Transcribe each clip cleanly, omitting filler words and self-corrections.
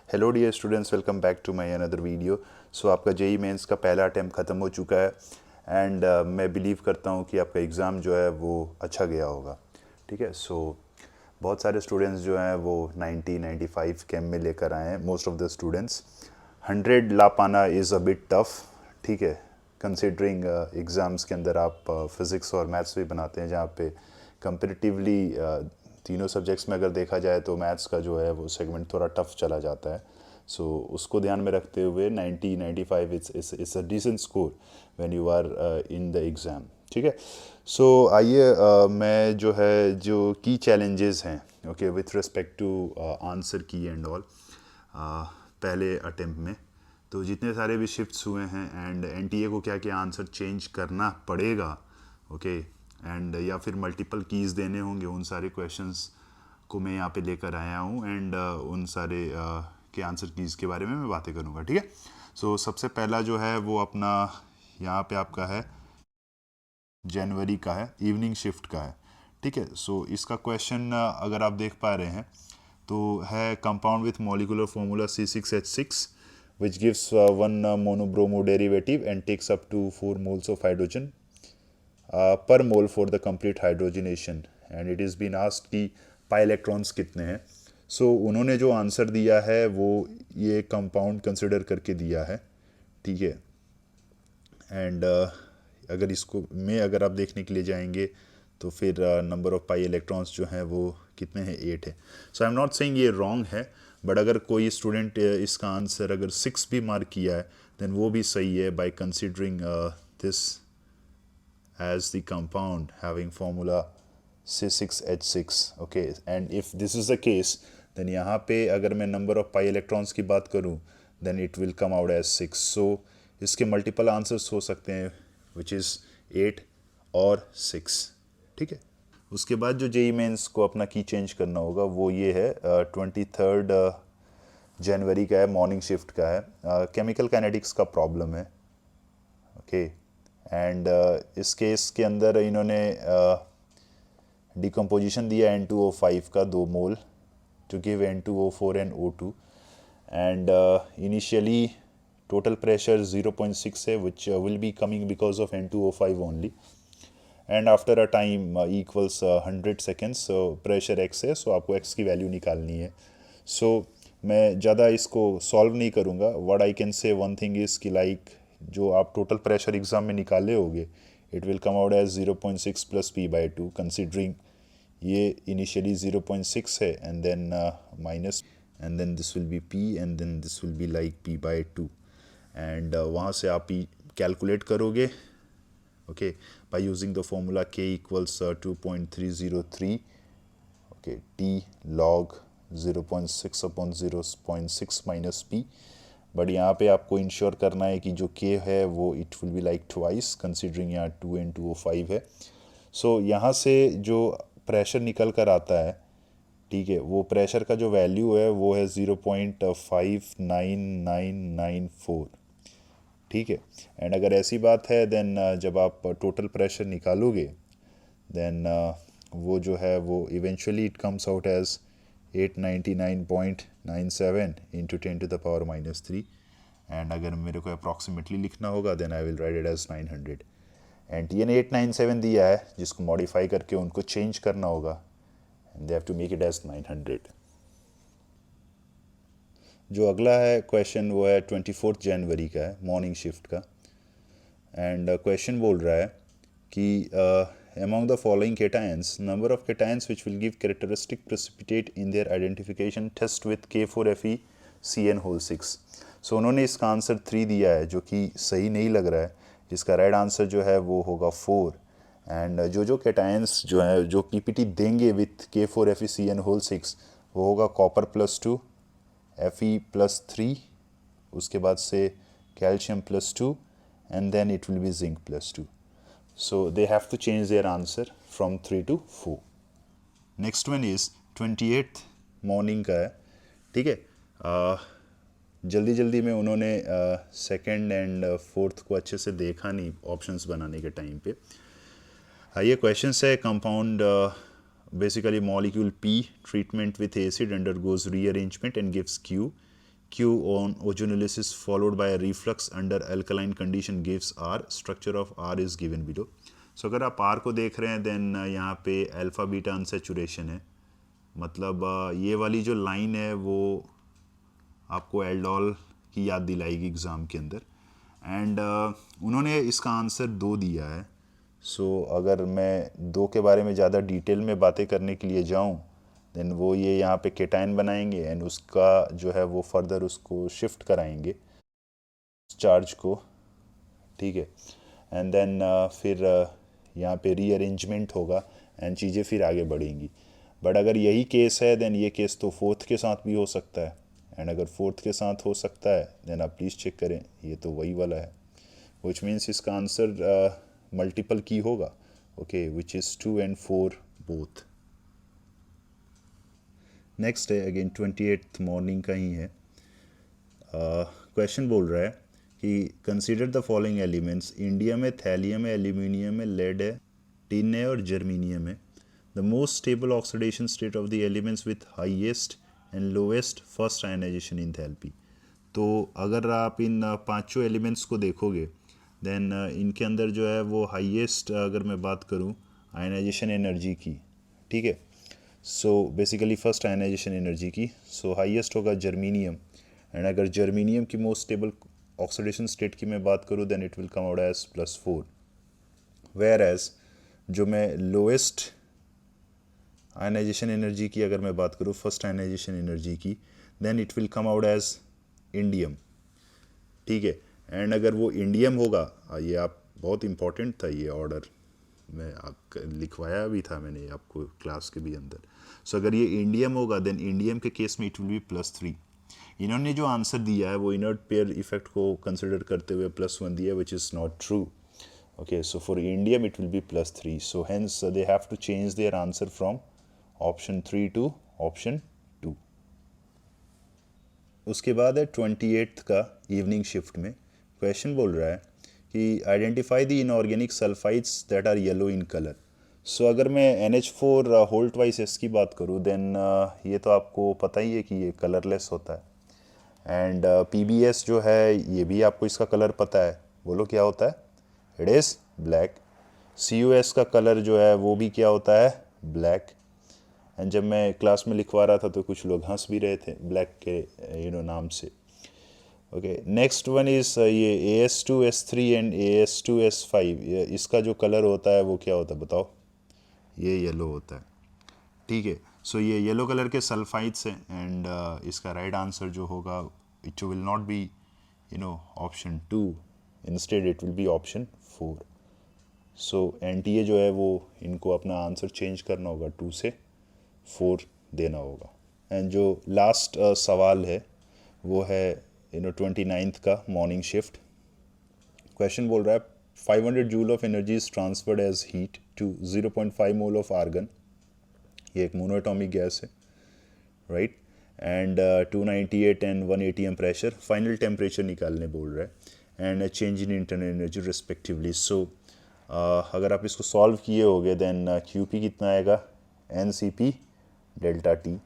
Hello dear students, welcome back to my another video. So आपका JEE mains का पहला attempt ख़त्म हो चुका है एंड मैं बिलीव करता हूँ कि आपका एग्ज़ाम जो है वो अच्छा गया होगा। ठीक है। सो बहुत सारे स्टूडेंट्स जो हैं वो 90 95 कैम में लेकर आए हैं। मोस्ट ऑफ द स्टूडेंट्स 100 ला पाना इज़ अ बिट टफ। ठीक है, कंसिडरिंग एग्ज़ाम्स के अंदर आप फिज़िक्स और मैथ्स भी बनाते हैं, जहाँ पे कंपेरेटिवली तीनों सब्जेक्ट्स में अगर देखा जाए तो मैथ्स का जो है वो सेगमेंट थोड़ा टफ चला जाता है। सो उसको ध्यान में रखते हुए 90 95 it's a decent score when you are in the exam. ठीक है। सो आइए मैं जो है जो की चैलेंजेस हैं okay with respect to answer की एंड ऑल पहले अटेम्प्ट में, तो जितने सारे भी शिफ्ट्स हुए हैं एंड एनटीए को क्या क्या आंसर चेंज करना पड़ेगा ओके एंड या फिर मल्टीपल कीज़ देने होंगे, उन सारे क्वेश्चंस को मैं यहाँ पे लेकर आया हूँ एंड उन सारे के आंसर कीज़ के बारे में मैं बातें करूँगा। ठीक है। सो सबसे पहला जो है वो अपना यहाँ पे आपका है जनवरी का है, इवनिंग शिफ्ट का है। ठीक है। सो इसका क्वेश्चन अगर आप देख पा रहे हैं तो है compound with molecular formula C6H6 which gives one monobromo derivative and takes up to 4 moles of hydrogen per mole for the complete hydrogenation and it is been asked कि पाई इलेक्ट्रॉन्स कितने हैं। सो उन्होंने जो आंसर दिया है वो ये compound consider करके दिया है। ठीक है। एंड अगर इसको में अगर आप देखने के लिए जाएंगे तो फिर नंबर ऑफ पाई इलेक्ट्रॉन्स जो हैं वो कितने हैं, 8 है। सो आई एम नॉट सेइंग ये रॉन्ग है, बट अगर कोई स्टूडेंट इसका आंसर अगर 6 भी मार्क किया है देन वो भी सही है by considering this as the compound having formula C6H6 okay, and if this is the case then यहाँ पे अगर मैं number of pi electrons की बात करूँ then it will come out as 6। so इसके multiple answers हो सकते हैं which is 8 और 6। ठीक है। उसके बाद जो जेई मेंस को अपना की चेंज करना होगा वो ये है 23 जनवरी का है, मॉर्निंग शिफ्ट का है। केमिकल काइनेटिक्स का प्रॉब्लम है ओके एंड इस केस के अंदर इन्होंने डिकम्पोजिशन दिया N2O5 का 2 mole to give N2O4 and O2 and initially total pressure 0.6 है which will be coming because of N2O5 only and after a time equals 100 seconds. Pressure x है, सो आपको x की वैल्यू निकालनी है। सो मैं ज़्यादा इसको सॉल्व नहीं करूँगा। What I can say one thing is कि लाइक जो आप टोटल प्रेशर एग्ज़ाम में निकाले होगे it will come out as 0.6 plus p/2 considering ये इनिशियली 0.6 है and then minus and then this will be p and then this will be like p/2 and वहाँ से आप p कैलकुलेट करोगे okay by using the formula k equals 2.303 okay t log 0.6 upon 0.6 minus p। But यहाँ पे आपको ensure करना है कि जो k है वो it will be like twice considering यहाँ 2N2O5 है। सो यहाँ से जो प्रेशर निकल कर आता है ठीक है वो प्रेशर का जो वैल्यू है वो है 0.59994। ठीक है। एंड अगर ऐसी बात है देन जब आप टोटल प्रेशर निकालोगे देन वो जो है वो eventually it comes out as 899.97 into 10⁻³ and अगर मेरे को अप्रॉक्सीमेटली लिखना होगा then I will write it as 900 and T ने 897 दिया है जिसको मॉडिफाई करके उनको चेंज करना होगा and they have to make it as 900। जो अगला है क्वेश्चन वो है 24 जनवरी का है, मॉर्निंग शिफ्ट का एंड क्वेश्चन बोल रहा है कि among the following cations number of cations which will give characteristic precipitate in their identification test with K4FeCN whole 6। सो उन्होंने इसका आंसर 3 दिया है जो कि सही नहीं लग रहा है। इसका राइट आंसर जो है वो होगा 4 एंड जो कैटायंस जो है जो पीपीटी देंगे विथ K4FeCN whole 6 वो होगा कॉपर +2 Fe+3 उसके बाद से calcium +2 and then it will be zinc +2। so they have to change their answer from 3 to 4। next one is 28th morning का है। ठीक है। जल्दी जल्दी में उन्होंने सेकंड एंड फोर्थ को अच्छे से देखा नहीं ऑप्शंस बनाने के टाइम पे। ये क्वेश्चन है compound basically molecule P treatment with acid undergoes rearrangement and gives Q Q on ozonolysis followed by a reflux under alkaline condition gives R. Structure of R is given below. So अगर आप R को देख रहे हैं then यहाँ पे alpha beta unsaturation है, मतलब ये वाली जो लाइन है वो आपको एल्डोल की याद दिलाएगी एग्ज़ाम के अंदर. एंड उन्होंने इसका आंसर 2 दिया है. सो अगर मैं 2 के बारे में ज़्यादा डिटेल में बातें करने के लिए जाऊँ देन वो ये यहाँ पे केटाइन बनाएंगे एंड उसका जो है वो फर्दर उसको शिफ्ट कराएंगे चार्ज को, ठीक है. एंड देन फिर यहाँ पे रीअरेंजमेंट होगा एंड चीज़ें फिर आगे बढ़ेंगी. बट अगर यही केस है देन ये केस तो फोर्थ के साथ भी हो सकता है. एंड अगर फोर्थ के साथ हो सकता है देन आप प्लीज़ चेक करें, ये तो वही वाला है, विच मीन्स इसका आंसर मल्टीपल की होगा. ओके, विच इज़ 2 and 4 बोथ. नेक्स्ट है अगेन 28th मॉर्निंग का ही है. क्वेश्चन बोल रहा है कि consider the following elements. Indium है, थैलियम है, एल्यूमिनियम है, लेड है, टिन है और जर्मीनियम है. The most stable oxidation state of the elements with highest and lowest first ionization enthalpy. तो अगर आप इन पांचों एलिमेंट्स को देखोगे देन इनके अंदर जो है वो हाईएस्ट अगर मैं बात करूं आयनाइजेशन एनर्जी की, ठीक है. So basically first ionization energy की, सो हाईएस्ट होगा जर्मीनियम. एंड अगर जर्मीनियम की मोस्ट स्टेबल ऑक्सीडेशन स्टेट की मैं बात करूं then it will come out as +4. Where as जो मैं लोएस्ट आयनाइजेशन एनर्जी की अगर मैं बात करूं फर्स्ट आयनाइजेशन एनर्जी की then it will come out as indium, ठीक है. एंड अगर वो इंडियम होगा, ये आप बहुत इंपॉर्टेंट था ये ऑर्डर, मैं लिखवाया भी था मैंने आपको क्लास के भी अंदर. सो अगर ये इंडियम होगा देन इंडियम के केस में इट विल बी +3. इन्होंने जो आंसर दिया है वो इनर्ट पेयर इफेक्ट को कंसिडर करते हुए +1 दिया है, which is not true. Okay, so for indium it will be +3. So hence they have to change their answer from option 3 to option 2. उसके बाद है 28th का इवनिंग शिफ्ट में. क्वेश्चन बोल रहा है कि identify the inorganic sulphides that are yellow in colour. So अगर मैं NH4 होल्ट वाइज एस की बात करूँ देन ये तो आपको पता ही है कि ये कलरलेस होता है. एंड PBS जो है ये भी आपको इसका कलर पता है, बोलो क्या होता है, इट इज़ ब्लैक. COS का कलर जो है वो भी क्या होता है, ब्लैक. एंड जब मैं क्लास में लिखवा रहा था तो कुछ लोग हंस भी रहे थे ब्लैक के नाम से. ओके, नेक्स्ट वन इज़ ये AS2S3 एंड AS2S5, इसका जो कलर होता है वो क्या होता है बताओ, ये येलो होता है, ठीक है. सो ये येलो कलर के सल्फाइड्स हैं एंड इसका राइट आंसर जो होगा it will not be option 2, instead it will B option 4. So NTA जो है वो इनको अपना आंसर चेंज करना होगा, 2 से 4 देना होगा. एंड जो लास्ट सवाल है वो है 29th का मॉर्निंग शिफ्ट. क्वेश्चन बोल रहा है 500 joule of energy is transferred as heat to 0.5 mole of argon. ये एक मोनोएटॉमिक गैस है, right. And 298 and 1 atm pressure. Final temperature निकालने बोल रहा है and change in internal energy respectively. So अगर आप इसको सॉल्व किए होगे देन QP कितना आएगा, NCP डेल्टा T,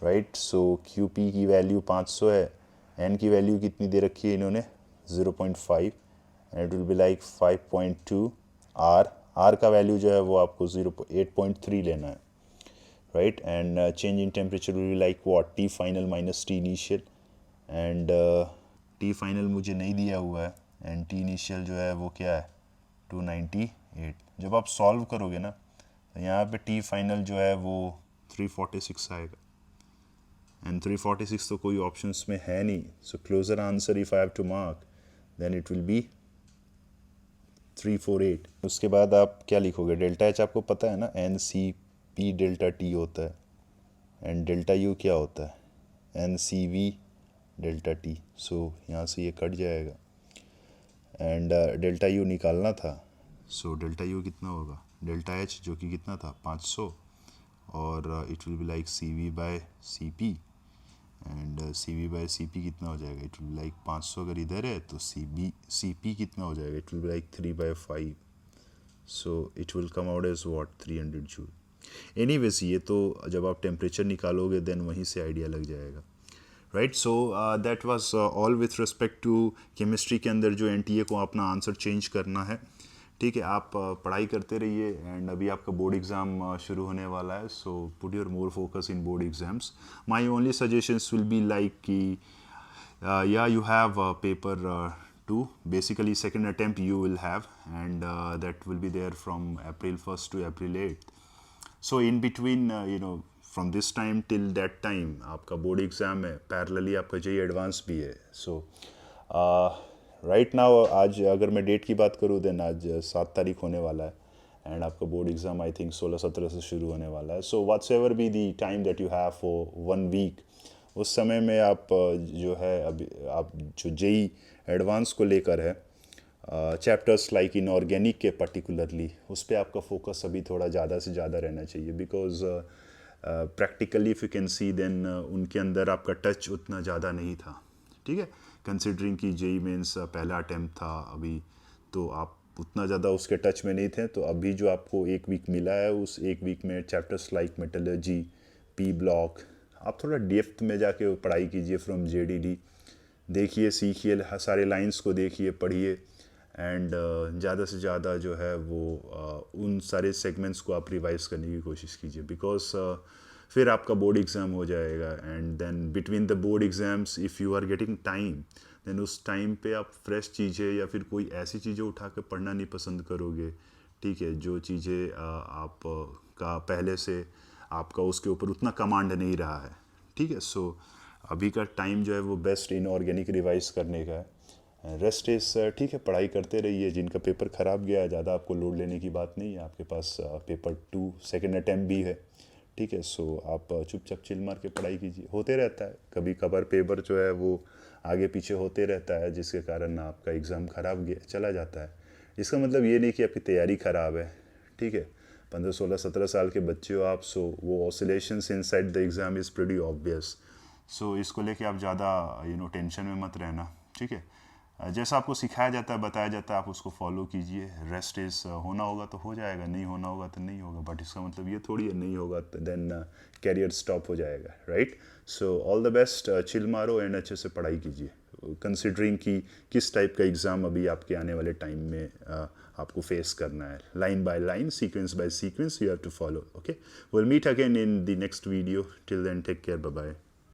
राइट. सो QP की वैल्यू 500 है, N की वैल्यू कितनी दे रखी है इन्होंने 0.5 and it will be like 5.2. R का वैल्यू जो है वो आपको 8.3 लेना है, right. And change in temperature will be like what, T final minus T initial. And T final मुझे नहीं दिया हुआ है एंड T इनिशियल जो है वो क्या है 298. जब आप सॉल्व करोगे ना तो यहाँ पे T फाइनल जो है वो 346 आएगा एंड 346 तो कोई ऑप्शंस में है नहीं. So closer answer if I have to mark then it will be 348. उसके बाद आप क्या लिखोगे, डेल्टा H आपको पता है ना, NCP डेल्टा T होता है एंड डेल्टा U क्या होता है, NCV डेल्टा T. सो यहाँ से ये कट जाएगा एंड डेल्टा U निकालना था. सो डेल्टा U कितना होगा, डेल्टा H जो कि कितना था 500 और it will be like CV by CP and CV by CP कितना हो जाएगा, इट विल बी लाइक 500 अगर इधर है तो CP कितना हो जाएगा, it will be like 3/5. So it will come out as what 300 joule. Anyways ये तो जब आप टेम्परेचर निकालोगे देन वहीं से आइडिया लग जाएगा, right. So that was all with respect to chemistry के अंदर जो एनटीए को अपना आंसर चेंज करना है. ठीक है, आप पढ़ाई करते रहिए. एंड अभी आपका बोर्ड एग्ज़ाम शुरू होने वाला है, so put your more focus in board exams. My only suggestions will be like कि yeah, you have paper 2, basically second attempt you will have, and that will be there from April 1st to April 8th. So in between from this time till that time आपका board exam है, parallelly आपका JEE advance भी है. सो right now आज अगर मैं date की बात करूँ देन आज 7 तारीख होने वाला है. एंड आपका बोर्ड एग्ज़ाम आई थिंक 16-17 से शुरू होने वाला है. So what's ever be the time that you have for 1 week, उस समय में आप जो है अभी आप जो जेई एडवांस को लेकर है चैप्टर्स लाइक इनऑर्गेनिक के पर्टिकुलरली उस पर आपका फोकस अभी थोड़ा ज़्यादा से ज़्यादा रहना चाहिए. Because practically if you can see then उनके अंदर आपका टच उतना ज़्यादा नहीं था. ठीक है, कंसिडरिंग कि जेई मेंस पहला अटैम्प्ट था अभी, तो आप उतना ज़्यादा उसके टच में नहीं थे. तो अभी जो आपको 1 वीक मिला है, उस 1 वीक में chapters like metallurgy, P block, आप थोड़ा डेप्थ में जाके पढ़ाई कीजिए. फ्रॉम जेडीडी देखिए, सीखिए, सारे लाइंस को देखिए, पढ़िए. एंड ज़्यादा से ज़्यादा जो है वो उन सारे सेगमेंट्स को आप रिवाइज करने की कोशिश कीजिए. बिकॉज फिर आपका बोर्ड एग्ज़ाम हो जाएगा. And then between the board exams if you are getting time, then उस टाइम पे आप फ्रेश चीज़ें या फिर कोई ऐसी चीज़ें उठा के पढ़ना नहीं पसंद करोगे. ठीक है, जो चीज़ें आप का पहले से आपका उसके ऊपर उतना कमांड नहीं रहा है. ठीक है, सो अभी का टाइम जो है वो बेस्ट इनऑर्गेनिक रिवाइज करने का है. रेस्ट इज ठीक है, पढ़ाई करते रहिए. जिनका पेपर ख़राब गया है, ज़्यादा आपको लोड लेने की बात नहीं है. आपके पास पेपर 2 सेकेंड अटैम्प्ट भी है. ठीक है, सो आप चुपचाप चिल मार के पढ़ाई कीजिए. होते रहता है कभी कभार पेपर जो है वो आगे पीछे होते रहता है, जिसके कारण आपका एग्ज़ाम ख़राब गया चला जाता है. इसका मतलब ये नहीं कि आपकी तैयारी ख़राब है. ठीक है, 15, 16, 17 साल के बच्चे हो आप. सो वो oscillations inside the exam is pretty obvious. So इसको लेके आप ज़्यादा टेंशन में मत रहना. ठीक है, जैसा आपको सिखाया जाता है, बताया जाता है, आप उसको फॉलो कीजिए. रेस्ट इज होना होगा तो हो जाएगा, नहीं होना होगा तो नहीं होगा. बट इसका मतलब ये थोड़ी है नहीं होगा तो देन कैरियर स्टॉप हो जाएगा. Right. So all the best, chill मारो एंड अच्छे से पढ़ाई कीजिए. कंसिडरिंग कि किस टाइप का एग्ज़ाम अभी आपके आने वाले टाइम में आपको फेस करना है. Line by line, sequence by sequence you have to follow. Okay, will meet again in the next video. Till then take care, bye bye.